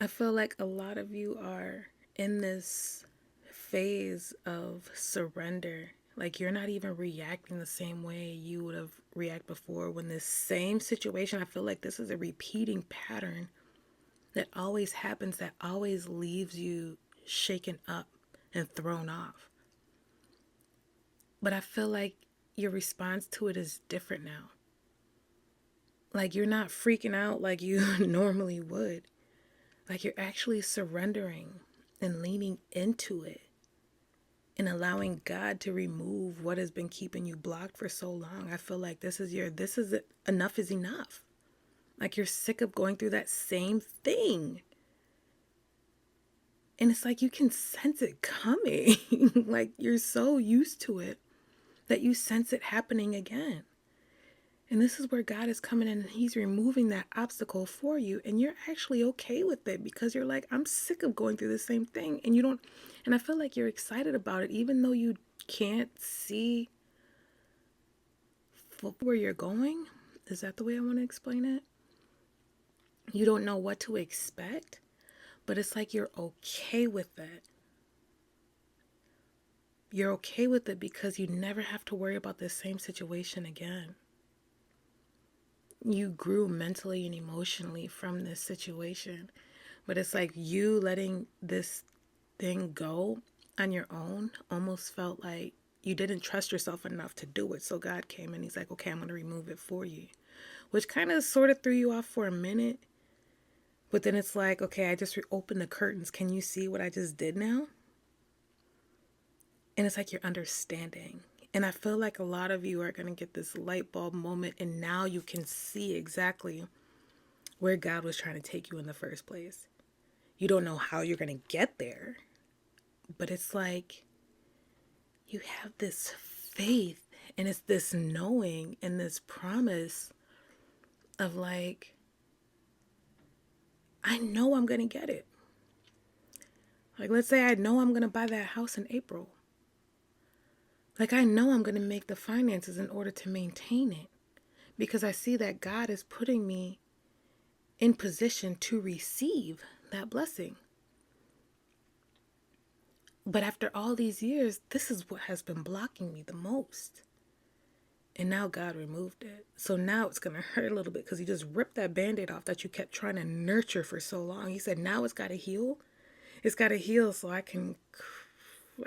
I feel like a lot of you are in this phase of surrender. Like you're not even reacting the same way you would have reacted before when this same situation, I feel like this is a repeating pattern that always happens, that always leaves you shaken up and thrown off. But I feel like your response to it is different now. Like you're not freaking out like you normally would. Like you're actually surrendering and leaning into it and allowing God to remove what has been keeping you blocked for so long. I feel like this is it. Enough is enough. Like you're sick of going through that same thing. And it's like you can sense it coming. Like you're so used to it that you sense it happening again. And this is where God is coming in and He's removing that obstacle for you. And you're actually okay with it because you're like, I'm sick of going through the same thing. And you don't, and I feel like you're excited about it, even though you can't see where you're going. Is that the way I want to explain it? You don't know what to expect, but it's like you're okay with it. You're okay with it because you never have to worry about the same situation again. You grew mentally and emotionally from this situation. But it's like you letting this thing go on your own almost felt like you didn't trust yourself enough to do it. So God came and He's like, okay, I'm going to remove it for you. Which kind of sort of threw you off for a minute. But then it's like, okay, I just opened the curtains. Can you see what I just did now? And it's like you're understanding. And I feel like a lot of you are going to get this light bulb moment. And now you can see exactly where God was trying to take you in the first place. You don't know how you're going to get there, but it's like you have this faith and it's this knowing and this promise of like, I know I'm going to get it. Like, let's say I know I'm going to buy that house in April. Like, I know I'm going to make the finances in order to maintain it because I see that God is putting me in position to receive that blessing. But after all these years, this is what has been blocking me the most. And now God removed it. So now it's going to hurt a little bit because He just ripped that band-aid off that you kept trying to nurture for so long. He said, now it's got to heal. It's got to heal so I can.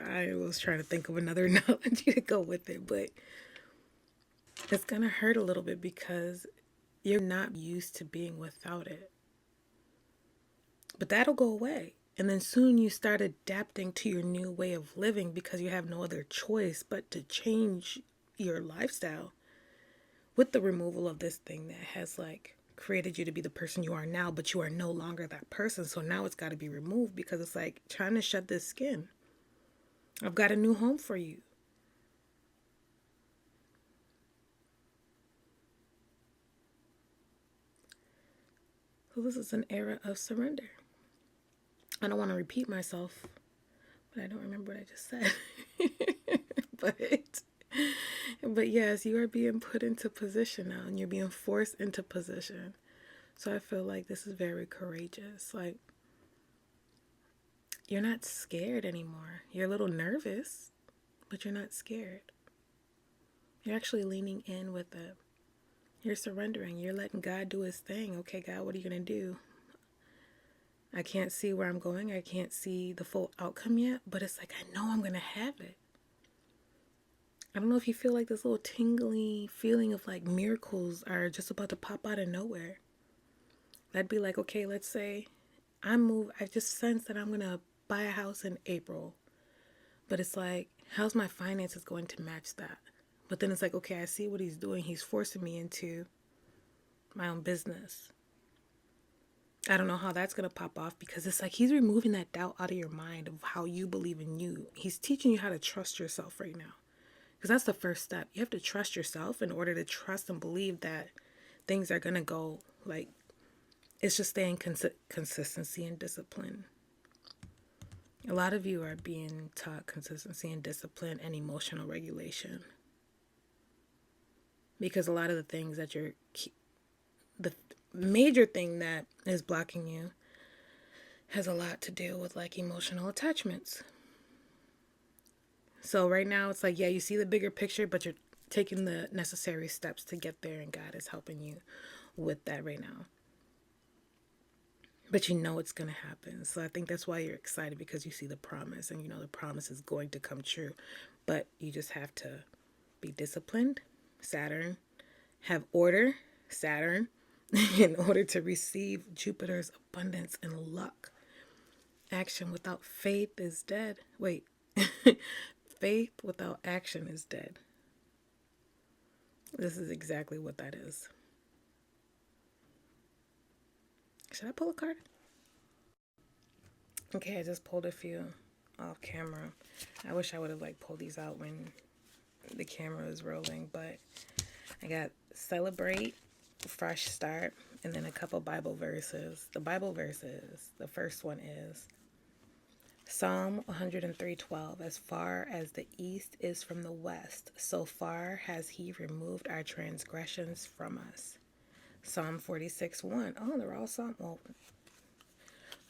I was trying to think of another analogy to go with it, but it's going to hurt a little bit because you're not used to being without it. But that'll go away. And then soon you start adapting to your new way of living because you have no other choice but to change your lifestyle with the removal of this thing that has like created you to be the person you are now, but you are no longer that person. So now it's got to be removed because it's like trying to shed this skin. I've got a new home for you. So this is an era of surrender. I don't want to repeat myself, but I don't remember what I just said. but but yes, you are being put into position now and you're being forced into position. So I feel like this is very courageous. Like you're not scared anymore. You're a little nervous, but you're not scared. You're actually leaning in with it. You're surrendering. You're letting God do His thing. Okay, God, what are you going to do? I can't see where I'm going. I can't see the full outcome yet, but it's like, I know I'm going to have it. I don't know if you feel like this little tingly feeling of like miracles are just about to pop out of nowhere. That'd be like, okay, let's say I just sense that I'm going to buy a house in April. But it's like, how's my finances going to match that? But then it's like, okay, I see what He's doing. He's forcing me into my own business. I don't know how that's going to pop off because it's like He's removing that doubt out of your mind of how you believe in you. He's teaching you how to trust yourself right now. Because that's the first step. You have to trust yourself in order to trust and believe that things are going to go like, it's just staying consistency and discipline. A lot of you are being taught consistency and discipline and emotional regulation. Because a lot of the things the major thing that is blocking you has a lot to do with like emotional attachments. So right now it's like, yeah, you see the bigger picture, but you're taking the necessary steps to get there, and God is helping you with that right now. But you know it's going to happen. So I think that's why you're excited, because you see the promise and you know the promise is going to come true. But you just have to be disciplined, Saturn, have order, Saturn, in order to receive Jupiter's abundance and luck. Action without faith is dead. Wait, faith without action is dead. This is exactly what that is. Should I pull a card? Okay, I just pulled a few off camera. I wish I would have like pulled these out when the camera is rolling, but I got celebrate, fresh start, and then a couple Bible verses. The Bible verses, the first one is Psalm 103:12. As far as the east is from the west, so far has he removed our transgressions from us. Psalm 46:1. Oh, they're all Psalm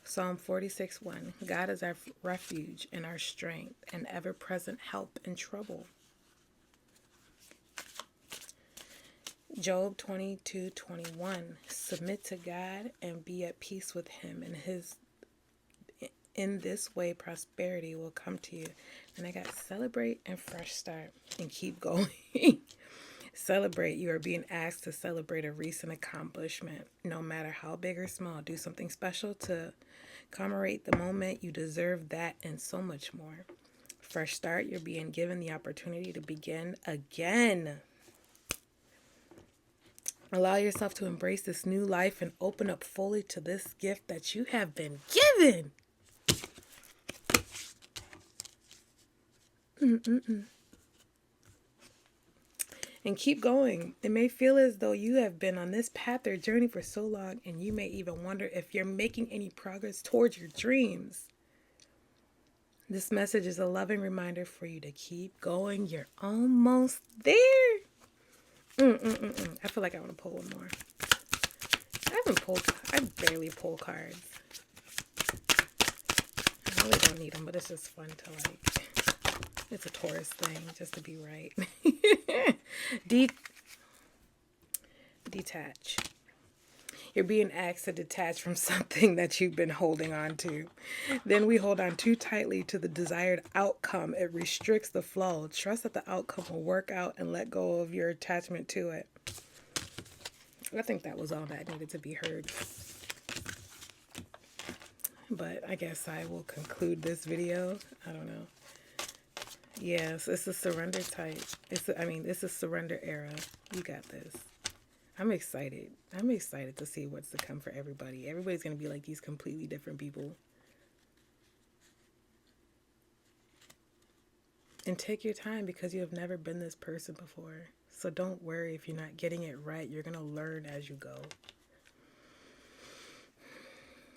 46:1. God is our refuge and our strength, and ever-present help in trouble. Job 22:21. Submit to God and be at peace with him, and in this way prosperity will come to you. And I got celebrate and fresh start and keep going. Celebrate. You are being asked to celebrate a recent accomplishment, no matter how big or small. Do something special to commemorate the moment. You deserve that and so much more. Fresh start. You're being given the opportunity to begin again. Allow yourself to embrace this new life and open up fully to this gift that you have been given. And keep going. It may feel as though you have been on this path or journey for so long, and you may even wonder if you're making any progress towards your dreams. This message is a loving reminder for you to keep going. You're almost there. I feel like I want to pull one more. I barely pull cards. I really don't need them, but it's just fun to like, it's a Taurus thing, just to be right. Detach. You're being asked to detach from something that you've been holding on to. Then we hold on too tightly to the desired outcome. It restricts the flow. Trust that the outcome will work out and let go of your attachment to it. I think that was all that needed to be heard. But I guess I will conclude this video. I don't know. Yes, it's a surrender type. It's a surrender era. You got this. I'm excited. I'm excited to see what's to come for everybody. Everybody's going to be like these completely different people. And take your time, because you have never been this person before. So don't worry if you're not getting it right. You're going to learn as you go.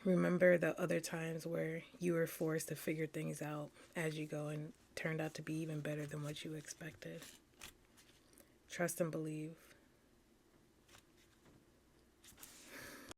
Remember the other times where you were forced to figure things out as you go and turned out to be even better than what you expected. Trust and believe.